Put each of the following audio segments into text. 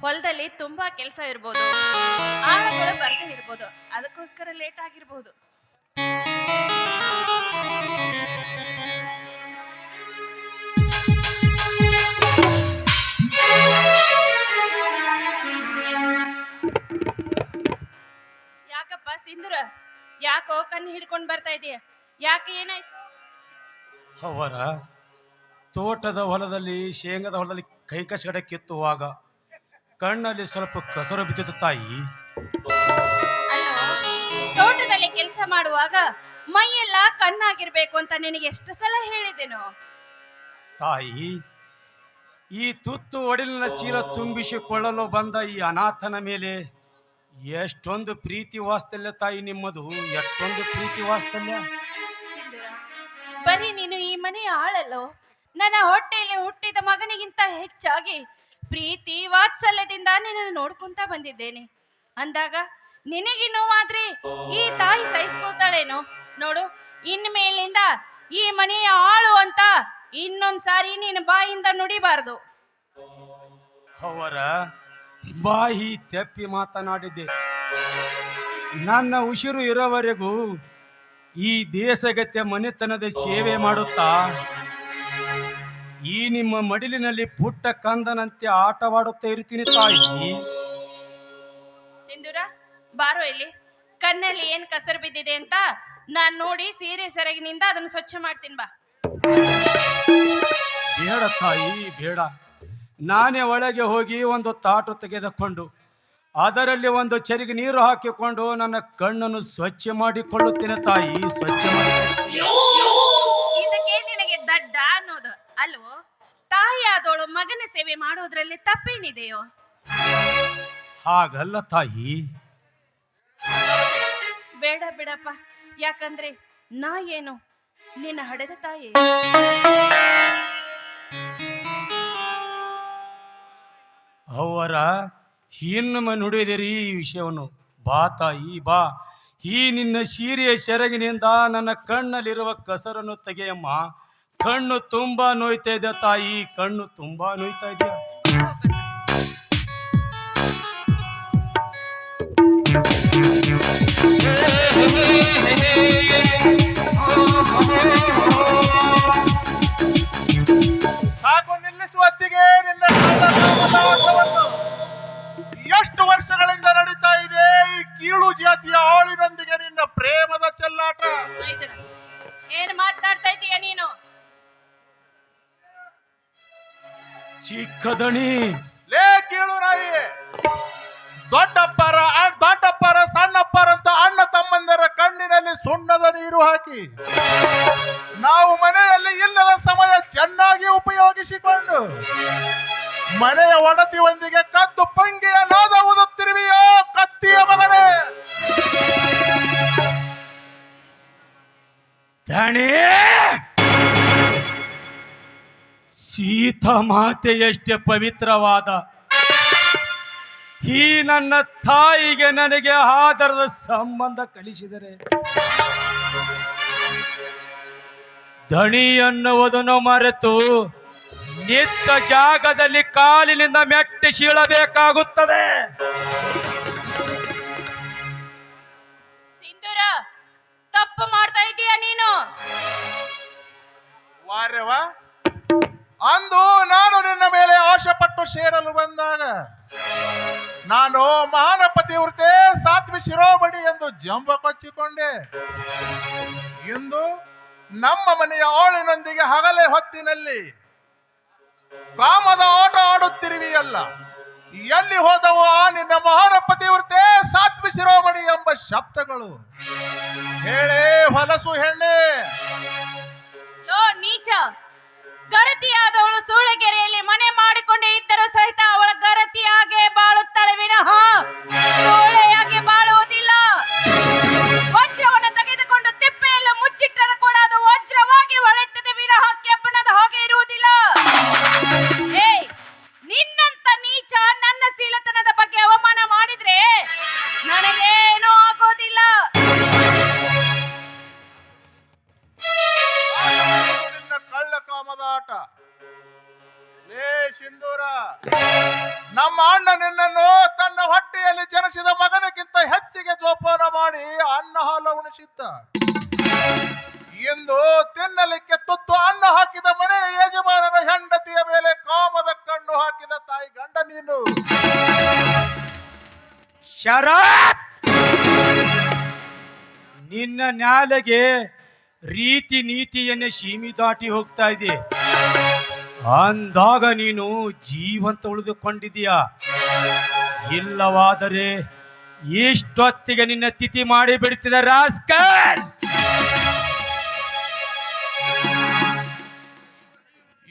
ಹೊಲದಲ್ಲಿ ತುಂಬಾ ಕೆಲಸ ಇರ್ಬೋದು, ಆಳುಗಳು ಬರ್ದೇ ಇರ್ಬೋದು, ಅದಕ್ಕೋಸ್ಕರ ಲೇಟ್ ಆಗಿರ್ಬೋದು. ಯಾಕಪ್ಪ ಸಿಂಧೂರ, ಯಾಕೋ ಕಣ್ಣು ಹಿಡ್ಕೊಂಡು ಬರ್ತಾ ಇದೀಯ? ಯಾಕೆ, ಏನಾಯ್ತು? ಅವರ ತೋಟದ ಹೊಲದಲ್ಲಿ ಶೇಂಗದ ಹೊಲದಲ್ಲಿ ಕೈ ಕಸಗಡೆ ಕಿತ್ತುವಾಗ ಕಣ್ಣಲ್ಲಿ ಸ್ವಲ್ಪ ಕಸರು ಬಿದ್ದಿತ್ತು ತಾಯಿ. ಅಲ್ಲೋ, ತೋಟದಲ್ಲಿ ಕೆಲಸ ಮಾಡುವಾಗ ಮೈಯೆಲ್ಲ ಕಣ್ಣಾಗಿರ್ಬೇಕು ಅಂತ ನಿನಗೆ ಎಷ್ಟು ಸಲ ಹೇಳಿದೆನೋ ತಾಯಿ. ಈ ತುತ್ತು ಒಡಲಿನ ಚೀಲ ತುಂಬಿಸಿಕೊಳ್ಳಲು ಬಂದ ಈ ಅನಾಥನ ಮೇಲೆ ಎಷ್ಟೊಂದು ಪ್ರೀತಿ ವಾತ್ಸಲ್ಯ ತಾಯಿ ನಿಮ್ಮದು, ಎಷ್ಟೊಂದು ಪ್ರೀತಿ ವಾತ್ಸಲ್ಯ. ಸಿಂಧೂರ, ಬರೀ ನೀನು ಈ ಮನೆಯ ಆಳಲ್ಲೋ, ನನ್ನ ಹೊಟ್ಟೆಯಲ್ಲಿ ಹುಟ್ಟಿದ ಮಗನಿಗಿಂತ ಹೆಚ್ಚಾಗಿ ಪ್ರೀತಿ ವಾತ್ಸಲ್ಯದಿಂದ ನಿನ್ನನ್ನು ನೋಡ್ಕೊಂತ ಬಂದಿದ್ದೇನೆ. ಅಂದಾಗ ನಿನಗೆ ನೋವಾದ್ರೆ ಈ ತಾಯಿ ಸಹಿಸ್ಕೊಳ್ತಾಳೇನೋ? ನೋಡು, ಇನ್ಮೇಲಿಂದ ಈ ಮನೆಯ ಆಳು ಅಂತ ಇನ್ನೊಂದ್ಸಾರಿ ನೀನು ಬಾಯಿಂದ ನುಡಿಬಾರದು. ಅವರ ಬಾಯಿ ತೆಪ್ಪಿ ಮಾತನಾಡಿದ್ದೆ. ನನ್ನ ಉಸಿರು ಇರೋವರೆಗೂ ಈ ದೇಶಗತ್ಯ ಮನೆತನದ ಸೇವೆ ಮಾಡುತ್ತಾ ಈ ನಿಮ್ಮ ಮಡಿಲಿನಲ್ಲಿ ಪುಟ್ಟ ಕಂದನಂತೆ ಆಟವಾಡುತ್ತಾ ಇರ್ತೀನಿ ತಾಯಿ. ಸಿಂಧೂರ, ಬಾರೋ ಇಲ್ಲಿ. ಕಣ್ಣಲ್ಲಿ ಏನ್ ಕಸರು ಬಿದ್ದಿದೆ ಅಂತ ನಾನ್ ನೋಡಿ ಸೀರೆ ಸೆರಗಿನಿಂದ ಅದನ್ನು ಸ್ವಚ್ಛ ಮಾಡ್ತೀನಿ, ಬಾ. ಬೇಡ ತಾಯಿ, ಬೇಡ. ನಾನೇ ಒಳಗೆ ಹೋಗಿ ಒಂದು ತಾಟು ತೆಗೆದುಕೊಂಡು ಅದರಲ್ಲಿ ಒಂದು ಚರಿಗೆ ನೀರು ಹಾಕಿಕೊಂಡು ನನ್ನ ಕಣ್ಣನ್ನು ಸ್ವಚ್ಛ ಮಾಡಿಕೊಳ್ಳುತ್ತೇನೆ ತಾಯಿ, ಸ್ವಚ್ಛ ಮಾಡಿ. ಇದಕ್ಕೆ ನಿನಗೆ ದಡ್ಡ ಅನ್ನೋದು ಅಲ್ವೋ? ತಾಯಿ ಆದವಳು ಮಗನ ಸೇವೆ ಮಾಡೋದ್ರಲ್ಲಿ ತಪ್ಪೇನಿದೆಯೋ? ಹಾಗಲ್ಲ ತಾಯಿ. ಬೇಡ ಬಿಡಪ್ಪ, ಯಾಕಂದ್ರೆ ನಾ ಏನು ನಿನ್ನ ಹಡೆದ ತಾಯಿ. ಅವರ ಇನ್ನೊಮ್ಮೆ ನುಡಿದಿರಿ ಈ ವಿಷಯವನ್ನು. ಬಾ ತಾಯಿ, ಬಾ. ಈ ನಿನ್ನ ಸೀರೆಯ ಸೆರಗಿನಿಂದ ನನ್ನ ಕಣ್ಣಲ್ಲಿರುವ ಕಸರನ್ನು ತೆಗೆಯಮ್ಮ. ಕಣ್ಣು ತುಂಬಾ ನೋಯ್ತಾ ಇದೆ ತಾಯಿ, ಕಣ್ಣು ತುಂಬಾ ನೋಯ್ತಾ ಇದೆ. ಸಾಕು, ನಿಲ್ಲಿಸುವ ಹೊತ್ತಿಗೆ ನಿನ್ನ ಎಷ್ಟು ವರ್ಷಗಳಿಂದ ನಡೀತಾ ಇದೆ ಈ ಕೀಳು ಜಾತಿಯ ಆಳಿನೊಂದಿಗೆ ನಿನ್ನ ಪ್ರೇಮದ ಚೆಲ್ಲಾಟ. ಏನ್ ಮಾತಾಡ್ತಾ ಇದೀಯ ನೀನು? ಚಿಕ್ಕದಣಿ, ಲೇ ಕೀಳು ನಾಯಿ, ದೊಡ್ಡಪ್ಪರ ಸಣ್ಣಪ್ಪರಂತ ಅಣ್ಣ ತಮ್ಮಂದರ ಕಣ್ಣಿನಲ್ಲಿ ಸುಣ್ಣದ ನೀರು ಹಾಕಿ ನಾವು ಮನೆಯಲ್ಲಿ ಇಲ್ಲದ ಸಮಯ ಚೆನ್ನಾಗಿ ಉಪಯೋಗಿಸಿಕೊಂಡು ಮನೆಯ ಒಡತಿಯೊಂದಿಗೆ ಕದ್ದು ಪಂಗಿಯ ನಾದ ಊದುತ್ತಿರುವೆಯೋ ಕತ್ತಿಯ ಮಗನೇ. ದಣಿ, ಸೀತಾ ಮಾತೆಯಷ್ಟೇ ಪವಿತ್ರವಾದ ಈ ನನ್ನ ತಾಯಿಗೆ ನನಗೆ ಆಧಾರದ ಸಂಬಂಧ ಕಲಿಸಿದರೆ ದಣಿ ಎನ್ನುವುದನ್ನು ಮರೆತು ನಿಂತ ಜಾಗದಲ್ಲಿ ಕಾಲಿನಿಂದ ಮೆಟ್ಟಿ ಸೀಳಬೇಕಾಗುತ್ತದೆ. ಸಿಂಧೂರ, ತಪ್ಪು ಮಾಡ್ತಾ ಇದೀಯ ನೀನು. ವಾರೆವಾ, ಅಂದು ನಾನು ನಿನ್ನ ಮೇಲೆ ಆಶೆ ಪಟ್ಟು ಸೇರಲು ಬಂದಾಗ ನಾನು ಮಹಾನಪತಿವ್ರತೆ ಸಾತ್ವಿ ಶಿರೋಮಣಿ ಎಂದು ಜಂಬ ಕೊಚ್ಚಿಕೊಂಡೆ. ಇಂದು ನಮ್ಮ ಮನೆಯ ಆಳಿನೊಂದಿಗೆ ಹಗಲೇ ಹೊತ್ತಿನಲ್ಲಿ ಕಾಮದ ಆಟ ಆಡುತ್ತಿರುವಿಯಲ್ಲ. ಎಲ್ಲಿ ಹೋದವು ಆ ನಿನ್ನ ಮಹಾನಪತಿವ್ರತೆ ಸಾತ್ವಿ ಶಿರೋಮಣಿ ಎಂಬ ಶಬ್ದಗಳು? ಹೇಳೇ ಹೊಲಸು ಹೆಣ್ಣೆ. ಲೋ ನೀಚ, ಗರತಿಯಾದವಳು ಸೂಳೆಗೆರೆಯಲ್ಲಿ ಮನೆ ಮಾಡಿಕೊಂಡೇ ಇದ್ದರೂ ಸಹಿತ ಅವಳ ಗರತಿಯಾಗೆ ಬಾಳುತ್ತಾಳೆ ವಿನಃ ಸೂಳೆಯಾಗಿ ಬಾಳುವುದಿಲ್ಲ. ವಜ್ರವನ್ನು ತೆಗೆದುಕೊಂಡು ತಿಪ್ಪೆಯಲ್ಲ ಮುಚ್ಚಿಟ್ಟರೂ ಕೂಡ ಅದು ವಜ್ರವಾಗಿ ಹೊಳೆಯುತ್ತದೆ ವಿನಃ ಕೆಬ್ಬಣದ ಹಾಗೆ ಇರುವುದಿಲ್ಲ. ನಿನ್ನಂತ ನೀಚ ನನ್ನ ಶೀಲತನದ ಬಗ್ಗೆ ಅವಮಾನ ಮಾಡಿದ್ರೆ ನನಗೇನೂ ಆಗೋದಿಲ್ಲ. ಕಳ್ಳ ಕಾಮದ ಆಟ. ಲೇ ಸಿಂಧೂರ, ನಮ್ಮ ಅಣ್ಣ ನಿನ್ನನ್ನು ತನ್ನ ಹೊಟ್ಟೆಯಲ್ಲಿ ಜನಿಸಿದ ಮಗನಿಗಿಂತ ಹೆಚ್ಚಿಗೆ ಜೋಪಾನ ಮಾಡಿ ಅನ್ನ ಹಾಲು ಉಣಿಸಿದ್ದ. ಎಂದು ತಿನ್ನಲಿಕ್ಕೆ ತುತ್ತು ಅನ್ನ ಹಾಕಿದ ಮನೆಯ ಯಜಮಾನನ ಹೆಂಡತಿಯ ಮೇಲೆ ಕಾಮದ ಕಣ್ಣು ಹಾಕಿದ ತಾಯಿ ಗಂಡ ನೀನು. ಶರತ್, ನಿನ್ನ ನ್ಯಾಲೆಗೆ ರೀತಿ ನೀತಿಯನ್ನೇ ಸೀಮಿ ದಾಟಿ ಹೋಗ್ತಾ ಇದೆ. ಅಂದಾಗ ನೀನು ಜೀವಂತ ಉಳಿದುಕೊಂಡಿದೀಯ. ಇಲ್ಲವಾದರೆ ಇಷ್ಟೊತ್ತಿಗೆ ನಿನ್ನ ತಿಥಿ ಮಾಡಿ ಬಿಡ್ತಿದ ರಾಸ್ಕಲ್.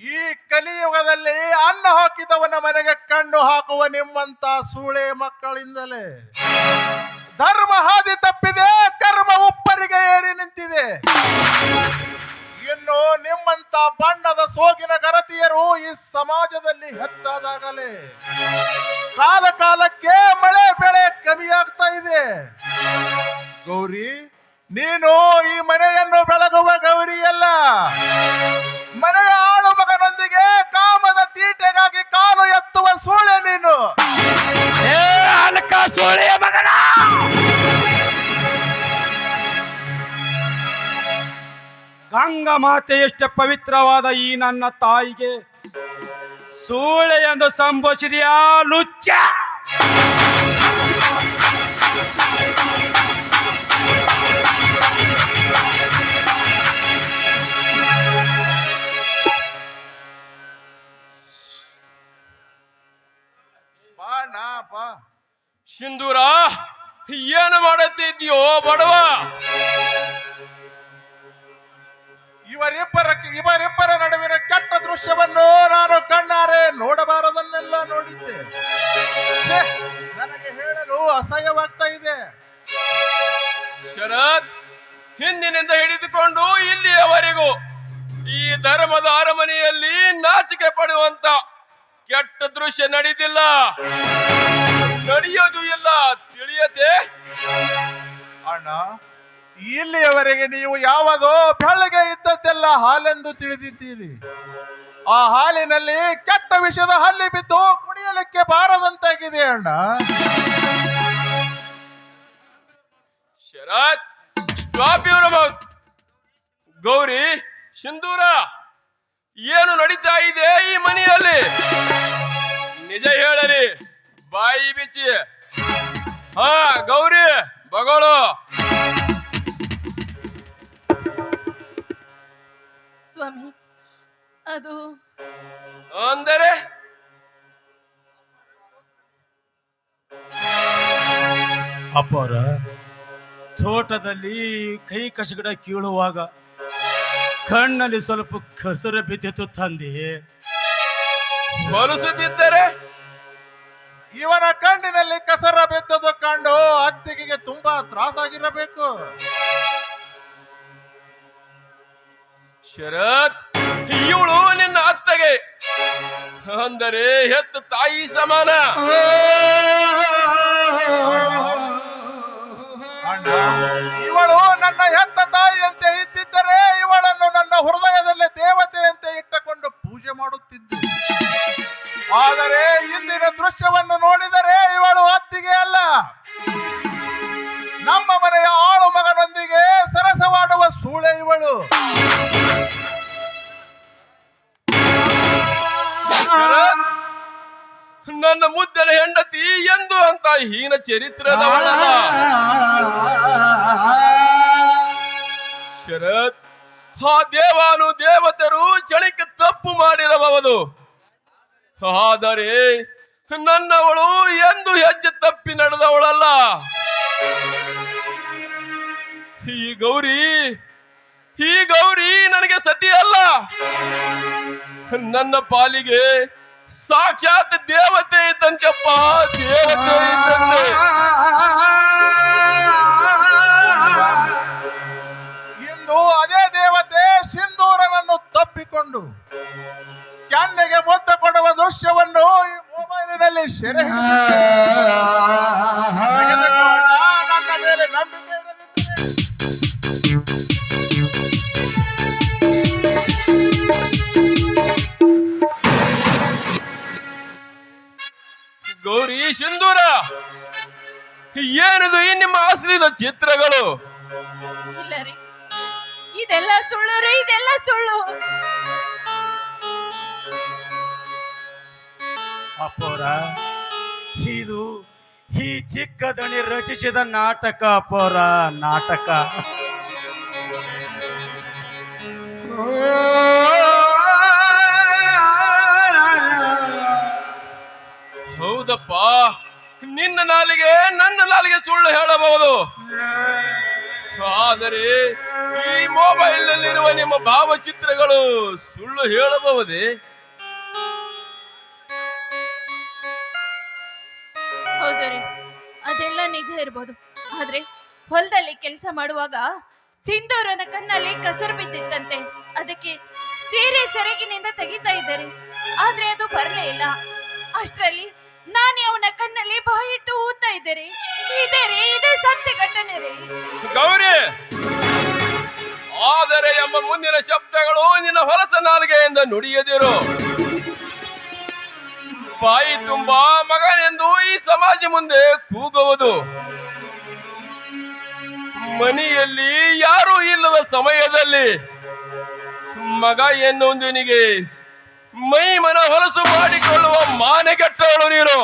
ಈ ಕಲಿಯುಗದಲ್ಲಿ ಅನ್ನ ಹಾಕಿದವನ ಮನೆಗೆ ಕಣ್ಣು ಹಾಕುವ ನಿಮ್ಮಂತ ಸೂಳೆ ಮಕ್ಕಳಿಂದಲೇ ಧರ್ಮ ಹಾದಿ ತಪ್ಪಿದೆ, ಕರ್ಮ ಉಪ್ಪರಿಗೆ ಏರಿ ನಿಂತಿದೆ. ಇನ್ನು ನಿಮ್ಮಂತ ಬಣ್ಣದ ಸೋಗಿನ ಗರತಿಯರು ಈ ಸಮಾಜದಲ್ಲಿ ಹೆಚ್ಚಾದಾಗಲೇ ಕಾಲ ಕಾಲಕ್ಕೆ ಮಳೆ ಬೆಳೆ ಕಮ್ಮಿಯಾಗ್ತಾ ಇದೆ. ಗೌರಿ, ನೀನು ಈ ಮನೆಯನ್ನು ಬೆಳಗುವ ಗೌರಿಯಲ್ಲ, ಮನೆಯ ಆಳು ಮಗನೊಂದಿಗೆ ಕಾಮದ ತೀಟೆಗಾಗಿ ಕಾಲು ಎತ್ತುವ ಸೂಳೆ ನೀನು. ಸೋಳೆಯ ಮಗನ, ಗಂಗಾ ಮಾತೆಯಷ್ಟೇ ಪವಿತ್ರವಾದ ಈ ನನ್ನ ತಾಯಿಗೆ ಸೂಳೆ ಎಂದು ಸಂಬೋಧಿಸಿದೆಯಾ ಲುಚ್ಚ? ಸಿಂಧೂರ, ಏನು ಮಾಡುತ್ತಿದ್ಯೋ ಬಡವ? ಇವರಿಬ್ಬರ ನಡುವಿನ ಕೆಟ್ಟ ದೃಶ್ಯವನ್ನು ನಾನು ಕಣ್ಣಾರೆ ನೋಡಬಾರದನ್ನೆಲ್ಲ ನೋಡಿದ್ದೆ. ಛೆ, ನನಗೆ ಹೇಳಲು ಅಸಹ್ಯವಾಗ್ತಾ ಇದೆ. ಶರತ್, ಹಿಂದಿನಿಂದ ಹಿಡಿದುಕೊಂಡು ಇಲ್ಲಿಯವರೆಗೂ ಈ ಧರ್ಮದ ಅರಮನೆಯಲ್ಲಿ ನಾಚಿಕೆ ಪಡುವಂತ ಕೆಟ್ಟ ದೃಶ್ಯ ನಡೆದಿಲ್ಲ, ನಡೆಯೋದು ಇಲ್ಲ, ತಿಳಿಯತೆ? ಅಣ್ಣ, ಇಲ್ಲಿಯವರೆಗೆ ನೀವು ಯಾವುದೋ ಬೆಳಗ್ಗೆ ಇದ್ದದ್ದೆಲ್ಲ ಹಾಲೆಂದು ತಿಳಿದಿದ್ದೀರಿ. ಆ ಹಾಲಿನಲ್ಲಿ ಕೆಟ್ಟ ವಿಷದ ಹಲ್ಲಿ ಬಿದ್ದು ಕುಡಿಯಲಿಕ್ಕೆ ಬಾರದಂತಾಗಿದೆ ಅಣ್ಣ. ಶರತ್, ಸ್ಟಾಪ್ ಯುವರ್ ಮೌತ್. ಗೌರಿ, ಸಿಂಧೂರ, ಏನು ನಡೀತಾ ಇದೆ ಈ ಮನೆಯಲ್ಲಿ? ನಿಜ ಹೇಳಲಿ, ಬಾಯಿ ಬಿಚ್ಚಿ. ಹಾ ಗೌರಿ, ಬಗಳು. ಸ್ವಾಮಿ, ಅದು ಅಂದರೆ ಅಪ್ಪರ ತೋಟದಲ್ಲಿ ಕೈ ಕಸಗಡ ಕೀಳುವಾಗ ಕಣ್ಣಲ್ಲಿ ಸ್ವಲ್ಪ ಕಸರು ಬಿದ್ದಿತ್ತು ತಂದೆ. ಹೊಲಸುತ್ತಿದ್ದರೆ ಇವನ ಕಣ್ಣಿನಲ್ಲಿ ಕಸರ ಬಿದ್ದದು ಕಂಡು ಅತ್ತಿಗೆಗೆ ತುಂಬಾ ತ್ರಾಸಾಗಿರಬೇಕು. ಶರತ್, ಇವಳು ನಿನ್ನ ಅತ್ತಗೆ, ಅಂದರೆ ಹೆತ್ತ ತಾಯಿ ಸಮಾನ. ಅಣ್ಣ, ಇವಳು ನನ್ನ ಹೆತ್ತ ತಾಯಿಯಂತೆ ಇದ್ದಿದ್ದರೆ ಇವಳನ್ನು ನನ್ನ ಹೃದಯದಲ್ಲಿ ದೇವತೆಯಂತೆ ಇಟ್ಟುಕೊಂಡು ಪೂಜೆ ಮಾಡುತ್ತಿದ್ದೆ. ಆದರೆ ಇಂದಿನ ದೃಶ್ಯವನ್ನು ನೋಡಿದರೆ ಇವಳು ಅತ್ತಿಗೆ ಅಲ್ಲ, ನಮ್ಮ ಮನೆಯ ಆಳು ಮಗನೊಂದಿಗೆ ಸರಸವಾಡುವ ಸೂಳೆ ಇವಳು. ಶರತ್, ನನ್ನ ಮುದ್ದನ ಹೆಂಡತಿ ಎಂದು ಅಂತ ಹೀನ ಚರಿತ್ರೆದವಳಲ್ಲ. ಶರತ್, ಆ ದೇವಾನು ದೇವತರು ಚಳಿಕೆ ತಪ್ಪು ಮಾಡಿರಬಹುದು, ಆದರೆ ನನ್ನವಳು ಎಂದು ಹೆಜ್ಜೆ ತಪ್ಪಿ ನಡೆದವಳಲ್ಲ. ಈ ಗೌರಿ ನನಗೆ ಸತಿ ಅಲ್ಲ, ನನ್ನ ಪಾಲಿಗೆ ಸಾಕ್ಷಾತ್ ದೇವತೆ ಇದ್ದಂತೆಪ್ಪ, ದೇವತೆ ಇದ್ದಂತೆ. ಇಂದು ಅದೇ ದೇವತೆ ಸಿಂಧೂರನನ್ನು ತಪ್ಪಿಕೊಂಡು ಕೆನ್ನೆಗೆ ಮುದ್ದೆ ಕೊಡುವ ದೃಶ್ಯವನ್ನು ಈ ಮೊಬೈಲಿನಲ್ಲಿ ಸೆರೆ ನನ್ನ ಮೇಲೆ ನಂಬಿಕೆ ಇರದಿದ್ದರೆ ಗೌರಿ ಸಿಂಧೂರ, ಏನಿದು ಈ ನಿಮ್ಮ ಅಶ್ಲೀಲ ಚಿತ್ರಗಳು? ಇಲ್ಲ ರೀ, ಇದೆಲ್ಲ ಸುಳ್ಳು ರೀ, ಇದೆಲ್ಲ ಸುಳ್ಳು. ಅಪ್ಪೋರ, ಇದು ಈ ಚಿಕ್ಕ ದಣಿ ರಚಿಸಿದ ನಾಟಕ ಅಪ್ಪೋರ, ನಾಟಕ. ಹೌದಪ್ಪ, ನಿನ್ನ ನಾಲಿಗೆ ನನ್ನ ನಾಲಿಗೆ ಸುಳ್ಳು ಹೇಳಬಹುದು, ಆದರೆ ಈ ಮೊಬೈಲ್ ನಲ್ಲಿರುವ ನಿಮ್ಮ ಭಾವಚಿತ್ರಗಳು ಸುಳ್ಳು ಹೇಳಬಹುದೇ? ಹೌದು ರೀ, ಅದೆಲ್ಲ ನಿಜ ಇರ್ಬೋದು. ಆದ್ರೆ ಹೊಲದಲ್ಲಿ ಕೆಲಸ ಮಾಡುವಾಗ ಸಿಂಧೂರನ ಕಣ್ಣಲ್ಲಿ ಕಸರು ಬಿದ್ದಿತ್ತಂತೆ. ಅದಕ್ಕೆ ಸೀರೆ ಸೆರಗಿನಿಂದ ತೆಗಿತಾ ಇದ್ದಾರೆ, ಆದ್ರೆ ಅದು ಬರಲೇ ಇಲ್ಲ. ಅಷ್ಟರಲ್ಲಿ ನಾನೇ ಅವನ ಕಣ್ಣಲ್ಲಿ ಬಾಯಿಟ್ಟು ಊತಾ ಇದ್ದೆ. ಇದೇ ರೀ, ಇದೇ ಸತ್ಯ ಘಟನೆ ರೀ. ಗೌರಿ, ಆದರೆ ಎಂಬ ಮುಂದಿನ ಶಬ್ದಗಳು ನಿನ್ನ ಹೊಲಸ ನಾಲಿಗೆಯಿಂದ ನುಡಿಯದಿರು. ಬಾಯಿ ತುಂಬಾ ಮಗನೆಂದು ಈ ಸಮಾಜ ಮುಂದೆ ಕೂಗುವುದು. ಮನೆಯಲ್ಲಿ ಯಾರೂ ಇಲ್ಲದ ಸಮಯದಲ್ಲಿ ಮಗ ಎನ್ನುವುದನಿಗೆ ಮೈ ಮನ ಹೊಲಸು ಮಾಡಿಕೊಳ್ಳುವ ಮಾನೆಗೆಟ್ಟವಳು ನೀನು.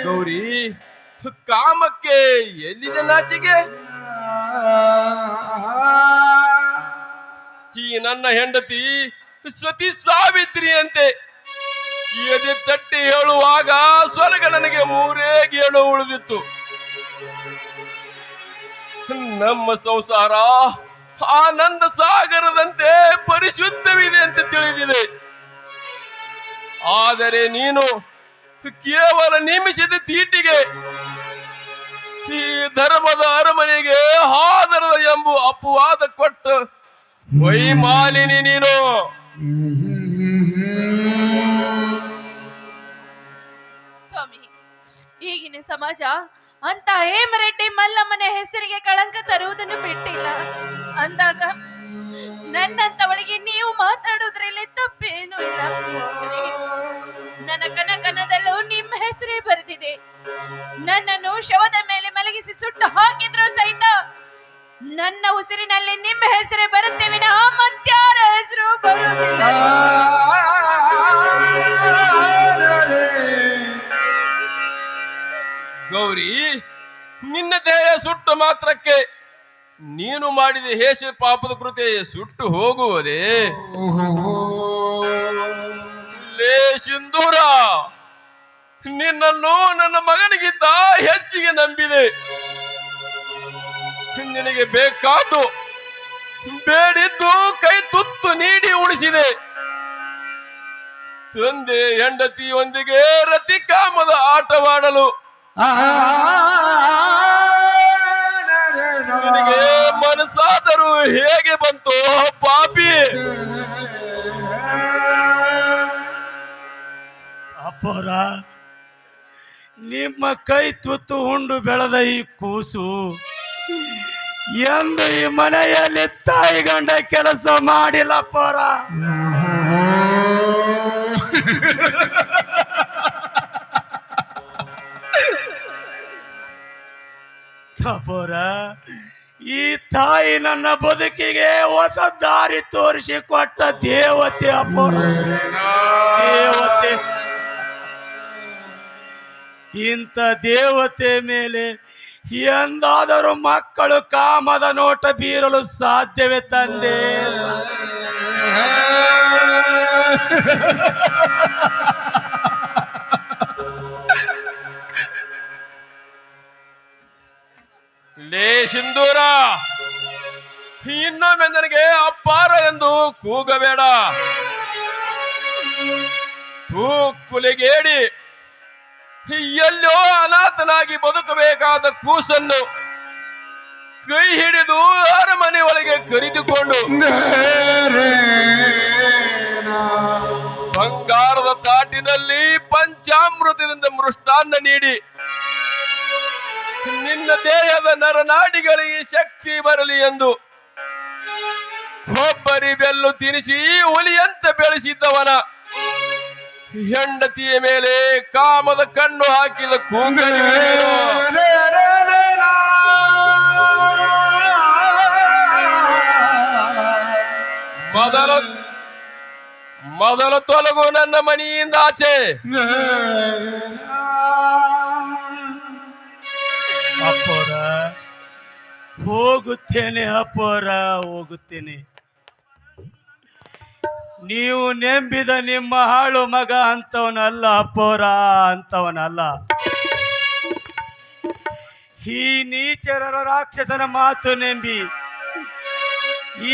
ಗೌರಿ, ಕಾಮಕ್ಕೆ ಎಲ್ಲಿದೆ ನಾಚಿಕೆ? ಈ ನನ್ನ ಹೆಂಡತಿ ಸತಿ ಸಾವಿತ್ರಿ ಅಂತೆ ಎದೆ ತಟ್ಟಿ ಹೇಳುವಾಗ ಸ್ವರ್ಗ ನನಗೆ ಮೂರೇ ಗೇಣು ಉಳಿದಿತ್ತು. ನಮ್ಮ ಸಂಸಾರ ಆನಂದ ಸಾಗರದಂತೆ ಪರಿಶುದ್ಧವಿದೆ ಅಂತ ತಿಳಿದಿದೆ. ಆದರೆ ನೀನು ಕೇವಲ ನಿಮಿಷದ ತೀಟಿಗೆ ಈ ಧರ್ಮದ ಅರಮನೆಗೆ ಹಾದರದ ಎಂಬ ಅಪವಾದ ಕೊಟ್ಟ ವೈಮಾಲಿನಿ ನೀನು. ಸ್ವಾಮಿ, ಈಗಿನ ಸಮಾಜ ಅಂತ ಹೇಮರೆಡ್ಡಿ ಮಲ್ಲಮ್ಮನ ಹೆಸರಿಗೆ ಕಳಂಕ ತರುವುದನ್ನು ಬಿಟ್ಟಿಲ್ಲ ಅಂದಾಗ ನನ್ನಂತವಳಿಗೆ ನೀವು ಮಾತಾಡುವುದ್ರಲ್ಲಿ ತಪ್ಪೇನೂ ಇಲ್ಲ. ನನ್ನ ಕನಕನದಲ್ಲೂ ನಿಮ್ಮ ಹೆಸರೇ ಬರೆದಿದೆ. ನನ್ನನ್ನು ಶವದ ಮೇಲೆ ಮಲಗಿಸಿ ಸುಟ್ಟು ಹಾಕಿದ್ರು ಸಹಿತ ನನ್ನ ಉಸಿರಿನಲ್ಲಿ ನಿಮ್ಮ ಹೆಸರೇ ಬರುತ್ತೆ ವಿನಃ ಮತ್ಯಾರ ಹೆಸರು ಬರುವುದಿಲ್ಲ. ಗೌರಿ, ನಿನ್ನ ದೇಹ ಸುಟ್ಟು ಮಾತ್ರಕ್ಕೆ ನೀನು ಮಾಡಿದ ಹೇಷ ಪಾಪದ ಕೃತ್ಯ ಸುಟ್ಟು ಹೋಗುವುದೇ? ಲೇ ಸಿಂಧೂರ, ನಿನ್ನನ್ನು ನನ್ನ ಮಗನಿಗಿಂತ ಹೆಚ್ಚಿಗೆ ನಂಬಿದೆ. ನಿನಗೆ ಬೇಕಾದ್ದು ಬೇಡಿದ್ದು ಕೈ ತುತ್ತು ನೀಡಿ ಉಳಿಸಿದೆ. ತಂದೆ ಹೆಂಡತಿಯೊಂದಿಗೆ ರತಿ ಕಾಮದ ಆಟವಾಡಲು ನಿನಗೆ ಮನಸ್ಸಾದರೂ ಹೇಗೆ ಬಂತು ಪಾಪಿ? ಅಪ್ಪೋರ, ನಿಮ್ಮ ಕೈ ತುತ್ತು ಉಂಡು ಬೆಳೆದ ಈ ಕೂಸು ಎಂದು ಈ ಮನೆಯಲ್ಲಿ ತಾಯಿ ಗಂಡ ಕೆಲಸ ಮಾಡಿಲ್ಲ ಅಪ್ಪೋರ. ಅಪ್ಪೋರ, ಈ ತಾಯಿ ನನ್ನ ಬದುಕಿಗೆ ಹೊಸ ದಾರಿ ತೋರಿಸಿ ಕೊಟ್ಟ ದೇವತೆ ಅಪ್ಪೋರ, ದೇವತೆ. ಇಂಥ ದೇವತೆ ಮೇಲೆ ಎಂದಾದರೂ ಮಕ್ಕಳು ಕಾಮದ ನೋಟ ಬೀರಲು ಸಾಧ್ಯವೇ ತಂದೆ? ಲೇ ಸಿಂಧೂರ, ಇನ್ನೊಮ್ಮೆ ನನಗೆ ಅಪ್ಪಾರ ಎಂದು ಕೂಗಬೇಡ. ಕುಲಿಗೇಡಿ ಎಲ್ಲೋ ಅನಾಥನಾಗಿ ಬದುಕಬೇಕಾದ ಕೂಸನ್ನು ಕೈ ಹಿಡಿದು ಅರಮನೆ ಒಳಗೆ ಕರೆದುಕೊಂಡು ಬಂಗಾರದ ತಾಟಿನಲ್ಲಿ ಪಂಚಾಮೃತದಿಂದ ಮೃಷ್ಟಾನ್ನ ನೀಡಿ ನಿನ್ನ ದೇಹದ ನರನಾಡಿಗಳಿಗೆ ಶಕ್ತಿ ಬರಲಿ ಎಂದು ಕೊಬ್ಬರಿ ಬೆಲ್ಲು ತಿನಿಸಿ ಹುಲಿಯಂತೆ ಬೆಳೆಸಿದ್ದವನ ಹೆಂಡತಿಯ ಮೇಲೆ ಕಾಮದ ಕಣ್ಣು ಹಾಕಿದ ಕೂಗಲಿಗೆ ಮೊದಲು ಮೊದಲು ತೊಲಗು ನನ್ನ ಮನೆಯಿಂದ ಆಚೆ. ಅಪ್ಪೋರ, ಹೋಗುತ್ತೇನೆ ಅಪ್ಪೋರ, ಹೋಗುತ್ತೇನೆ. ನೀವು ನೆಂಬಿದ ನಿಮ್ಮ ಹಾಳು ಮಗ ಅಂತವನಲ್ಲ ಅಪ್ಪೋರ, ಅಂತವನಲ್ಲ. ಈ ನೀಚರ ರಾಕ್ಷಸನ ಮಾತು ನೆಂಬಿ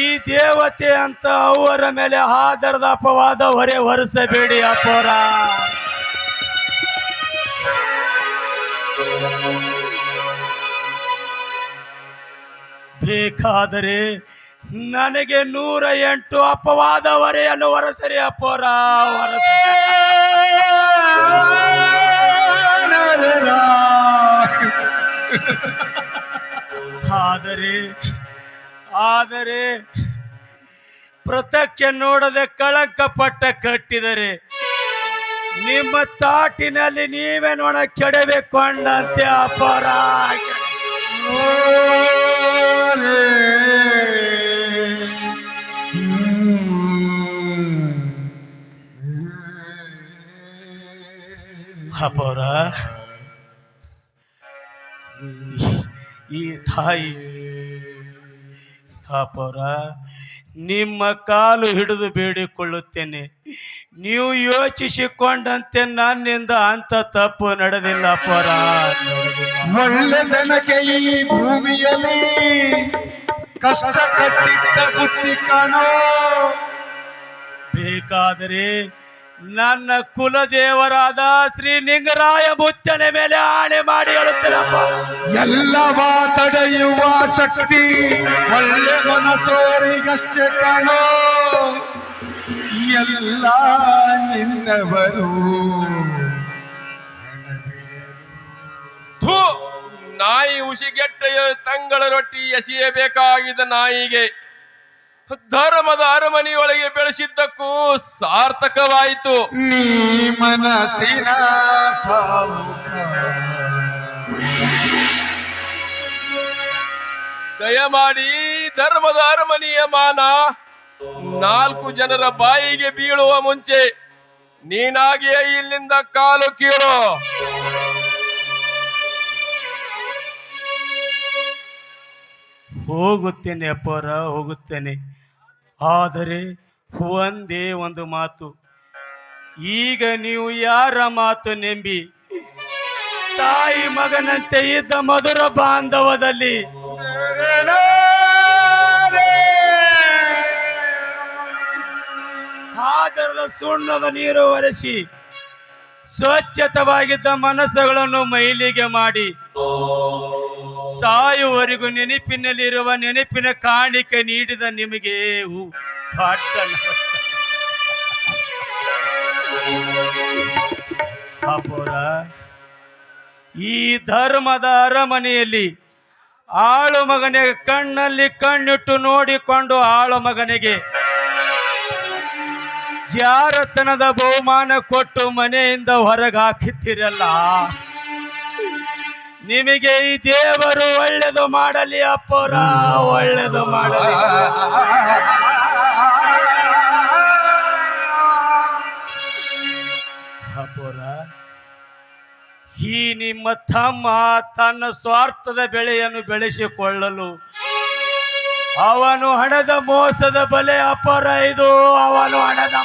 ಈ ದೇವತೆ ಅಂತ ಅವರ ಮೇಲೆ ಆಧಾರದ ಅಪವಾದ ಹೊರಿಸಬೇಡಿ ಅಪ್ಪೋರ. ಬೇಕಾದರೆ ನನಗೆ 108 ಅಪವಾದ ಹೊರೆಯನ್ನು ಹೊರಸರಿ ಅಪ್ಪೋರ, ಹೊರಸರಿ. ಆದರೆ ಪ್ರತ್ಯಕ್ಷ ನೋಡದೆ ಕಳಂಕ ಪಟ್ಟ ಕಟ್ಟಿದರೆ ನಿಮ್ಮ ತಾಟಿನಲ್ಲಿ ನೀವೇ ನೋಡ ಕೆಡಬೇಕು ಅಂಡಂತೆ ಅಪ್ಪೋರ. ಅಪ್ಪೋರ, ಈ ತಾಯಿ ಅಪ್ಪೋರ, ನಿಮ್ಮ ಕಾಲು ಹಿಡಿದು ಬೇಡಿಕೊಳ್ಳುತ್ತೇನೆ. ನೀವು ಯೋಚಿಸಿಕೊಂಡಂತೆ ನನ್ನಿಂದ ಅಂತ ತಪ್ಪು ನಡೆದಿಲ್ಲ ಅಪ್ಪೋರ, ಒಳ್ಳೆದನಕ್ಕೆ ಈ ಭೂಮಿಯಲ್ಲಿ ಕಷ್ಟ ಕಟ್ಟಿದ್ದ ಬುದ್ಧಿ ಕಾಣೋ. ಬೇಕಾದರೆ ನನ್ನ ಕುಲದೇವರಾದ ಶ್ರೀ ಲಿಂಗರಾಯ ಮುತ್ತನ ಮೇಲೆ ಆಣೆ ಮಾಡಿ ಹೇಳುತ್ತೇನಪ್ಪ, ಎಲ್ಲವ ತಡೆಯುವ ಶಕ್ತಿ ಒಳ್ಳೆ ಮನಸ್ಸೋರಿಗಷ್ಟೇ ಕಾಣೋ. ಎಲ್ಲ ನಿನ್ನವರು ಥು, ನಾಯಿ ಉಸಿಗೆಟ್ಟ ತಂಗಳ ರೊಟ್ಟಿ ಎಸೆಯಬೇಕಾಗಿದ್ದ ನಾಯಿಗೆ ಧರ್ಮದ ಅರಮನೆಯೊಳಗೆ ಬೆಳೆಸಿದ್ದಕ್ಕೂ ಸಾರ್ಥಕವಾಯಿತು. ನೀ ಮನಸ್ಸಿನ ದಯಮಾಡಿ ಧರ್ಮದ ಅರಮನೆಯ ಮಾನ 4 ಜನರ ಬಾಯಿಗೆ ಬೀಳುವ ಮುಂಚೆ ನೀನಾಗಿಯೇ ಇಲ್ಲಿಂದ ಕಾಲು ಕೀಳು. ಹೋಗುತ್ತೇನೆ ಅಪ್ಪರ, ಹೋಗುತ್ತೇನೆ. ಆದರೆ ಒಂದೇ ಒಂದು ಮಾತು, ಈಗ ನೀವು ಯಾರ ಮಾತು ನೆಂಬಿ ತಾಯಿ ಮಗನಂತೆ ಇದ್ದ ಮಧುರ ಬಾಂಧವದಲ್ಲಿ ಆದರದ ಸುಣ್ಣದ ನೀರು ಒರೆಸಿ ಸ್ವಚ್ಛತವಾಗಿದ್ದ ಮನಸ್ಸುಗಳನ್ನು ಮೈಲಿಗೆ ಮಾಡಿ ಸಾಯುವವರೆಗೂ ನೆನಪಿನಲ್ಲಿರುವ ನೆನಪಿನ ಕಾಣಿಕೆ ನೀಡಿದ ನಿಮಗೆ ಅಪ್ಪೋರ, ಈ ಧರ್ಮದ ಅರಮನೆಯಲ್ಲಿ ಆಳು ಮಗನಿಗೆ ಕಣ್ಣಲ್ಲಿ ಕಣ್ಣಿಟ್ಟು ನೋಡಿಕೊಂಡು ಆಳು ಮಗನಿಗೆ ಜಾರತನದ ಬಹುಮಾನ ಕೊಟ್ಟು ಮನೆಯಿಂದ ಹೊರಗೆ ಹಾಕುತ್ತೀರಲ್ಲ, ನಿಮಗೆ ಈ ದೇವರು ಒಳ್ಳೆದು ಮಾಡಲಿ ಅಪ್ಪೋರ, ಒಳ್ಳೆದು ಮಾಡಲಿ. ಅಪ್ಪೋರ, ಈ ನಿಮ್ಮ ತಮ್ಮ ತನ್ನ ಸ್ವಾರ್ಥದ ಬೆಳೆಯನ್ನು ಬೆಳೆಸಿಕೊಳ್ಳಲು ಅವನು ಹಣದ ಮೋಸದ ಬಲೆ ಅಪರ, ಇದು ಅವನು ಹಣದ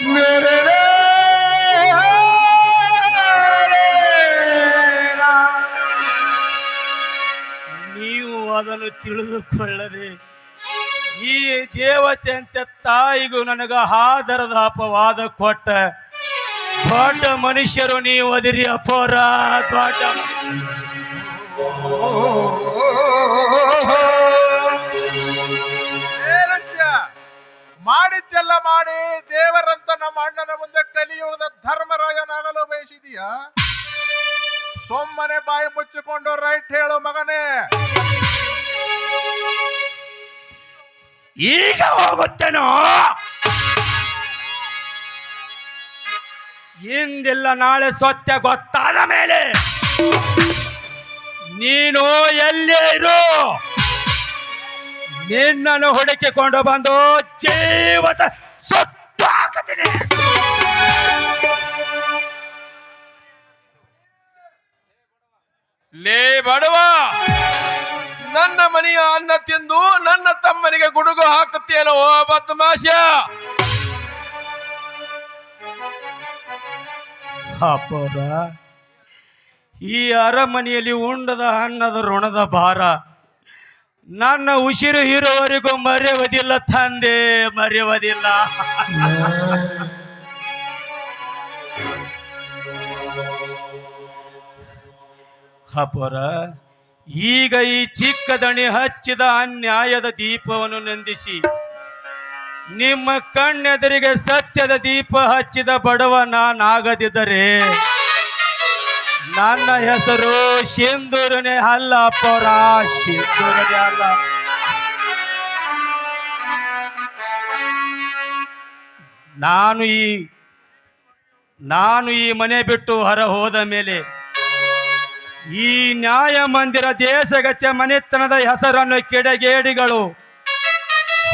ನೀವು ಅದನ್ನು ತಿಳಿದುಕೊಳ್ಳದೆ ಈ ದೇವತೆ ಅಂತ ತಾಯಿಗೂ ನನಗ ಆದರದ ಅಪವಾದ ಕೊಟ್ಟ ದೊಡ್ಡ ಮನುಷ್ಯರು ನೀವು ಅದಿರಿ ಅಪೋರ, ದೊಡ್ಡ ಮಾಡಿದ್ದೆಲ್ಲ ಮಾಡಿ ದೇವರಂತ ನಮ್ಮ ಅಣ್ಣನ ಮುಂದೆ ಕಲಿಯುವುದ ಧರ್ಮರಾಯನಾಗಲು ಬಯಸಿದೀಯಾ? ಸೊಮ್ಮನೆ ಬಾಯಿ ಮುಚ್ಚಿಕೊಂಡು ರೈಟ್ ಹೇಳು ಮಗನೇ. ಈಗ ಹೋಗುತ್ತೇನೋ? ಇಂದಿಲ್ಲ ನಾಳೆ ಸತ್ಯ ಗೊತ್ತಾದ ಮೇಲೆ ನೀನು ಎಲ್ಲೇ ಇರು, ನಿನ್ನನ್ನು ಹುಡುಕಿಕೊಂಡು ಬಂದು ಜೀವದ ಸತ್ತು ಹಾಕುತ್ತೀನಿ. ಲೇ ಬಡವ, ನನ್ನ ಮನೆಯ ಅನ್ನ ತಿಂದು ನನ್ನ ತಮ್ಮನಿಗೆ ಗುಡುಗು ಹಾಕುತ್ತೇನೋ ಬದ್ಮಾಶ. ಅಪ್ಪರ, ಈ ಅರಮನೆಯಲ್ಲಿ ಉಂಡದ ಅನ್ನದ ಋಣದ ಭಾರ ನನ್ನ ಉಸಿರು ಇರುವವರೆಗೂ ಮರೆಯುವುದಿಲ್ಲ ತಂದೆ, ಮರೆಯುವುದಿಲ್ಲ. ಅಪ್ಪರ, ಈಗ ಈ ಚಿಕ್ಕ ದಣಿ ಹಚ್ಚಿದ ಅನ್ಯಾಯದ ದೀಪವನ್ನು ನಂದಿಸಿ ನಿಮ್ಮ ಕಣ್ಣೆದುರಿಗೆ ಸತ್ಯದ ದೀಪ ಹಚ್ಚಿದ ಬಡವ ನಾನಾಗದಿದ್ದರೆ ನನ್ನ ಹೆಸರು ಸಿಂಧೂರನೇ ಅಲ್ಲ ಅಪ್ಪರ, ಸಿಂಧೂರನೇ ಅಲ್ಲ. ನಾನು ಈ ಮನೆ ಬಿಟ್ಟು ಹೊರ ಹೋದ ಮೇಲೆ ಈ ನ್ಯಾಯ ಮಂದಿರ ದೇಶಗತ್ಯ ಮನೆತನದ ಹೆಸರನ್ನು ಕಿಡಗೇಡಿಗಳು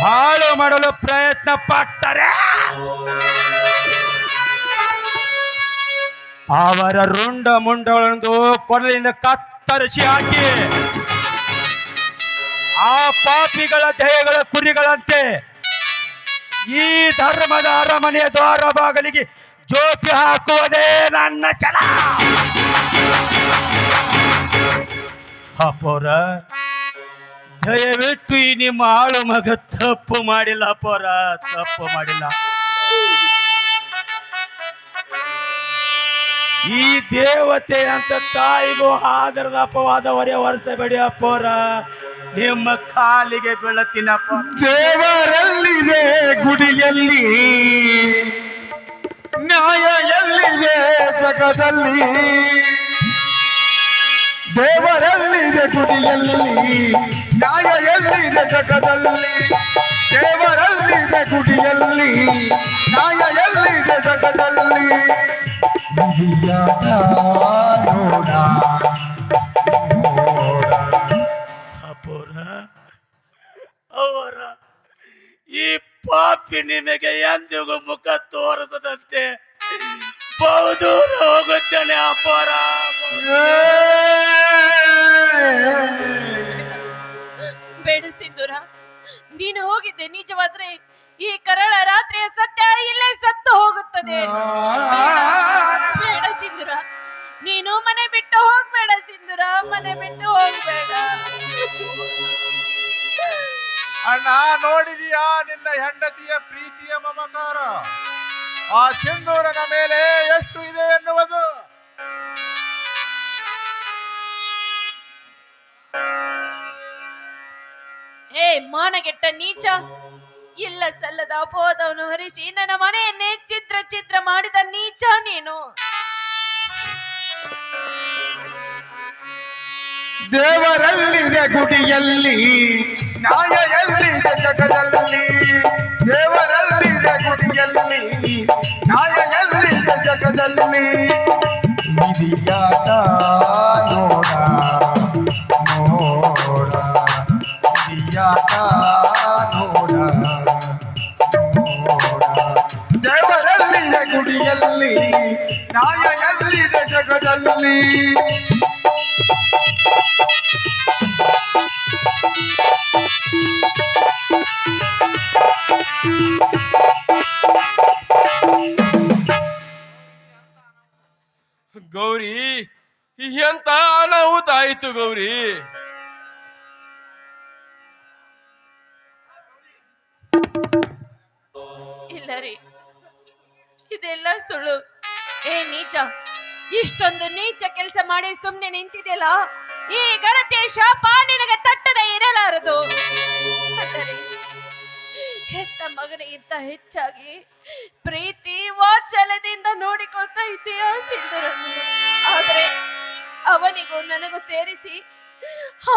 ಹಾಳು ಮಾಡಲು ಪ್ರಯತ್ನ ಪಟ್ಟರೆ ಅವರ ರುಂಡ ಮುಂಡಗಳನ್ನು ಕೊಡಲಿಂದ ಕತ್ತರಿಸಿ ಹಾಕಿ ಆ ಪಾಪಿಗಳ ದೇಹಗಳ ಕುರಿಗಳಂತೆ ಈ ಧರ್ಮದ ಅರಮನೆಯ ದ್ವಾರ ಬಾಗಿಲಿಗೆ ಜೋಪಿ ಹಾಕುವುದೇ ನನ್ನ ಛಲ. ಅಪ್ಪೋರ, ದಯವಿಟ್ಟು ಈ ನಿಮ್ಮ ಆಳು ಮಗ ತಪ್ಪು ಮಾಡಿಲ್ಲ ಅಪ್ಪೋರ, ತಪ್ಪು ಮಾಡಿಲ್ಲ. ಈ ದೇವತೆ ಅಂತ ತಾಯಿಗೂ ಆದರದ ಅಪವಾದವರೇ ವರ್ಷಬೇಡಿ ಅಪ್ಪೋರ, ನಿಮ್ಮ ಕಾಲಿಗೆ ಬೀಳತೀನಪ್ಪ. ದೇವರಲ್ಲಿದೆ ಗುಡಿಯಲ್ಲಿ, ನ್ಯಾಯ ಎಲ್ಲಿದೆ ಜಗದಲ್ಲಿ. ದೇವರಲ್ಲಿದೆ ಗುಡಿಯಲ್ಲಿ, ನ್ಯಾಯ ಎಲ್ಲಿದೆ ಜಗದಲ್ಲಿ. ದೇವರಲ್ಲಿದೆ ಗುಡಿಯಲ್ಲಿ, ನ್ಯಾಯ ಎಲ್ಲಿದೆ ಜಗದಲ್ಲಿ. ವಿಧಿಯಾಟ ನೋಡ ಅಪ್ಪೋರ, ಅವರ ಈ ಪಾಪಿ ನಿಮಗೆ ಎಂದಿಗೂ ಮುಖ ತೋರಿಸದಂತೆ ಬಹುದೂರ ಹೋಗುತ್ತೇನೆ ಅಪ್ಪೋರ. ಬೇಡ ಸಿಂಧೂರ, ನೀನು ಹೋಗಿದ್ದೆ ನಿಜವಾದ್ರೆ ಈ ಕರಾಳ ರಾತ್ರಿಯ ಸತ್ಯ ಇಲ್ಲೇ ಸತ್ತು ಹೋಗುತ್ತದೆ. ಬೇಡ ಸಿಂಧೂರ, ನೀನು ಮನೆ ಬಿಟ್ಟು ಹೋಗ್ಬೇಡ ಸಿಂಧೂರ, ಮನೆ ಬಿಟ್ಟು ಹೋಗ್ಬೇಡ. ಅಣ್ಣ, ನೋಡಿದೀಯಾ ನಿನ್ನ ಹೆಂಡತಿಯ ಪ್ರೀತಿಯ ಮಮಕಾರ? ಆ ಸಿಂಧೂರನ ಮೇಲೆ ಎಷ್ಟು ಇದೆ ಎನ್ನುವುದು. ಏ ಮಾನಗೆಟ್ಟ ನೀಚ, ಇಲ್ಲ ಸಲ್ಲದ ಅಪವಾದವನ್ನು ಹರಿಸಿ ನನ್ನ ಮನೆಯನ್ನೇ ಚಿತ್ರ ಚಿತ್ರ ಮಾಡಿದ ನೀಚ ನೀನು. ದೇವರಲ್ಲಿದೆ ಗುಡಿಯಲ್ಲಿ, ನ್ಯಾಯ ಎಲ್ಲಿದೆ ಜಗದಲ್ಲಿ. ದೇವರಲ್ಲಿದೆ ಗುಡಿಯಲ್ಲಿ, ನ್ಯಾಯ ಎಲ್ಲಿದೆ ಜಗದಲ್ಲಿ. ವಿಧಿಯಾಟ ನೋಡ ನೋಡ, ವಿಧಿಯಾಟ ನೋಡ ನೋಡ. ದೇವರಲ್ಲಿದೆ ಗುಡಿಯಲ್ಲಿ, ನ್ಯಾಯ ಎಲ್ಲಿದೆ ಜಗದಲ್ಲಿ. ಗೌರಿ, ಎಂತ ಅನಾಹುತ ಆಯಿತು ಗೌರಿ? ಇಲ್ಲ ರೀ, ಇದೆಲ್ಲ ಸುಳ್ಳು. ಏ ನೀಚ, ಇಷ್ಟೊಂದು ನೀಚ ಕೆಲಸ ಮಾಡಿ ಸುಮ್ನೆ ನಿಂತಿದೆಯಲ್ಲ, ಈ ಗಣತಿಯ ಶಾಪ ನಿನಗೆ ತಟ್ಟದೆ ಇರಲಾರದು. ಅಂದರೆ ಹೆತ್ತ ಮಗನಿಗಿಂತ ಹೆಚ್ಚಾಗಿ ಪ್ರೀತಿ ವಾತ್ಸಲ್ಯದಿಂದ ನೋಡಿಕೊಳ್ತಾ ಇದ್ದೀಯ ಸಿಂಧೂರನ್ನು. ಆದರೆ ಅವನಿಗೂ ನನಗೂ ಸೇರಿಸಿ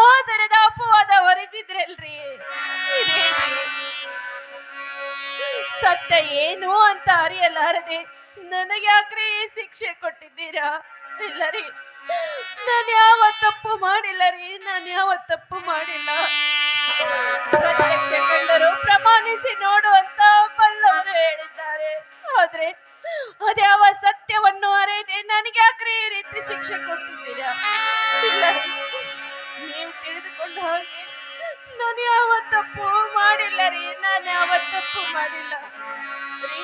ಆದರದ ಅಪವಾದ ಹೊರಿಸಿದ್ರಲ್ರಿ. ಇದೇನ್ರಿ? ಸತ್ಯ ಏನು ಅಂತ ಅರಿಯಲಾರದೆ ನನಗೆ ಯಾಕ್ರಿ ಈ ಶಿಕ್ಷೆ ಕೊಟ್ಟಿದ್ದೀರಾ? ಇಲ್ಲ ರೀ, ನಾನು ಯಾವ ತಪ್ಪು ಮಾಡಿಲ್ಲ ರೀ, ನಾನು ಯಾವ ತಪ್ಪು ಮಾಡಿಲ್ಲ. ಪ್ರತ್ಯಕ್ಷ ಕಂಡರು ಪ್ರಮಾಣಿಸಿ ನೋಡುವಂತ ಬಲ್ಲವರು ಹೇಳಿದ್ದಾರೆ. ಆದ್ರೆ ಅದ್ಯಾವ ಸತ್ಯವನ್ನು ಅರಿಯದೆ ನನಗೆ ಯಾಕ್ರಿ ಈ ರೀತಿ ಶಿಕ್ಷೆ ಕೊಟ್ಟಿದ್ದೀರಾ? ಇಲ್ಲ ರೀ, ನೀವು ತಿಳಿದುಕೊಂಡ ಹಾಗೆ ನಾನು ಯಾವ ತಪ್ಪು ಮಾಡಿಲ್ಲ ರೀ, ನಾನು ಯಾವ ತಪ್ಪು ಮಾಡಿಲ್ಲ ರೀ.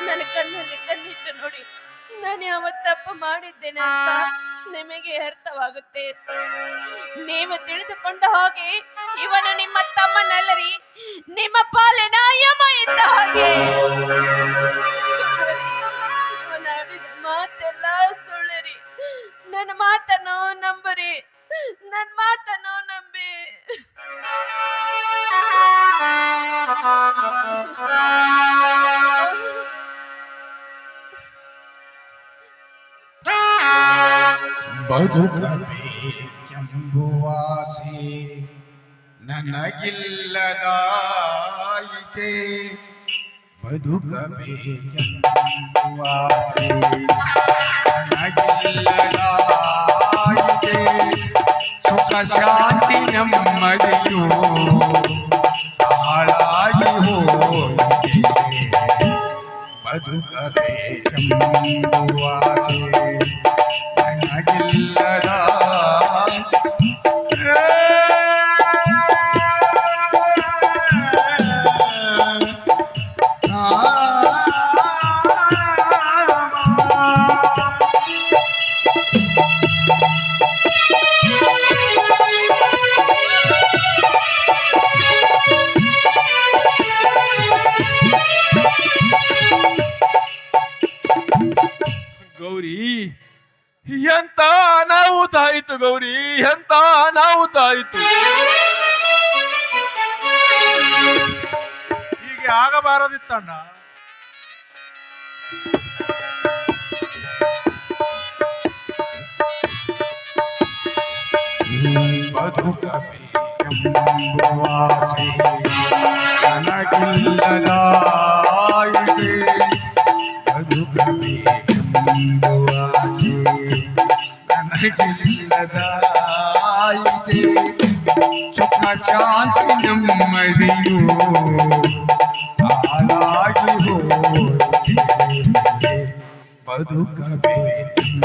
ನನ್ನ ಕಣ್ಣಲ್ಲಿ ಕಣ್ಣಿಟ್ಟು ನೋಡಿ, ನಾನು ಯಾವ ತಪ್ಪು ಮಾಡಿದ್ದೇನೆ ಅಂತ ನಿಮಗೆ ಅರ್ಥವಾಗುತ್ತೆ. ನೀವು ತಿಳಿದುಕೊಂಡ ಹಾಗೆ ಇವನು ನಿಮ್ಮ ತಮ್ಮನಲ್ಲರಿ, ನಿಮ್ಮ ಪಾಲಿನ ಯಮ ಇದ್ದ ಹಾಗೆ. ಇವನಾಡಿದ ಮಾತೆಲ್ಲ ಸುಳ್ಳರಿ. ನನ್ನ ಮಾತನ್ನು ನಂಬರಿ, ನನ್ನ ಮಾತನ್ನು ನಂಬಿ. ಬದುಕಬೇಕೆಂಬುವಾಸೆ ನನಗಿಲ್ಲದಾಯಿತೆ, ಬದುಕಬೇಕೆಂಬುವಾಸೆ ನನಗಿಲ್ಲದಾಯಿತೆ, ಸುಖ ಶಾಂತಿ ನೆಮ್ಮದಿಯು ಹಾಳಾಗಿ ಹೋಯಿತೆ, ಬದುಕಬೇಕೆಂಬುವಾಸೆ ನನಗಿಲ್ಲದ ಗೌರಿ, ಎಂತ ಅನಾಹುತ ಆಯಿತು ಗೌರಿ, ಎಂತ ಅನಾಹುತ ಆಯಿತು. ಹೀಗೆ ಆಗಬಾರದಿತ್ತಣ್ಣ. ಬದುಕಬೇಕೆಂಬುವಾಸೆ ನನಗಿಲ್ಲದಾಯಿತೆ, ಬದುಕಬೇಕೆಂಬುವಾಸೆ ನನಗಿಲ್ಲದಾಯಿತೆ, ಸುಖ ಶಾಂತಿ ನೆಮ್ಮದಿಯು ಹಾಳಾಗಿ ಹೋಯಿತೆ, ಬದುಕಬೇಕೆಂಬುವಾಸೆ